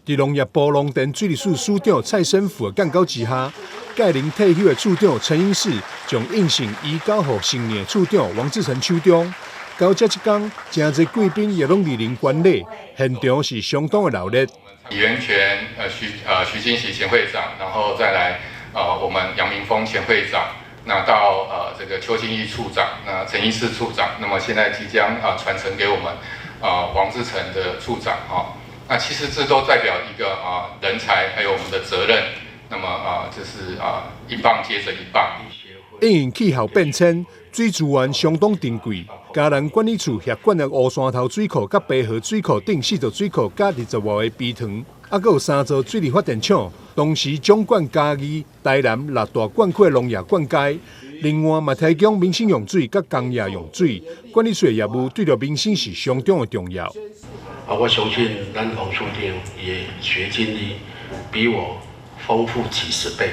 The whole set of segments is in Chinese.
伫农业部农田水利署署长蔡生福的干高之下，介龄退休的处长陈英士将应信移交予新任处长王志成处长。到这一天，真侪贵宾也拢莅临观礼，现场是相当的热烈。李元泉徐金喜前会长，然后再来我们杨明峰前会长，那到这个邱金义处长，那陈义士处长，那么现在即将传承给我们王志成的处长那其实这都代表一个人才，还有我们的责任。那么就是一棒接着一棒。因应气候变迁，水资源相当珍贵。嘉南管理处协管的乌山头水库、甲白河水库等4座水库，加20外个鼻塘，还有3座水利发电厂，同时总管嘉义、台南6大灌溉农业灌溉。另外，嘛提供民生用水、甲工业用水。管理处的业务对着民生是相当的重要。我相信咱王处长也学经历比我丰富几10倍，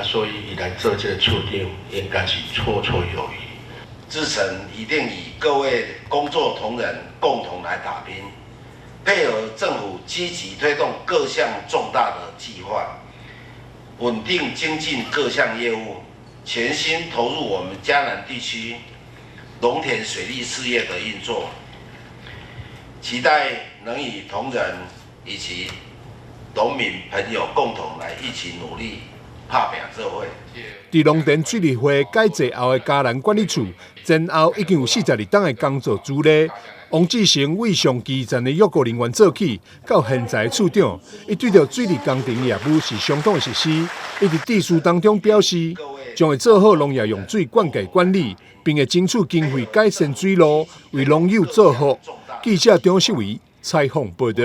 所以伊来做这个处长应该是绰绰有余。志成一定与各位工作同仁共同来打拼，配合政府积极推动各项重大的计划，稳定精进各项业务，全心投入我们嘉南地区农田水利事业的运作。期待能与同仁以及农民朋友共同来一起努力，打拼社会。伫农田水利会改制后的嘉南管理处，前后已经有42档的工作资历。王志成为上基层的约雇人员做起，到现在的处长，伊对着水利工程业务是相当的熟悉。伊伫致辞当中表示，将会做好农业用水灌溉管理，并会争取经费改善水路，为农友做好。记者张世伟采访报道。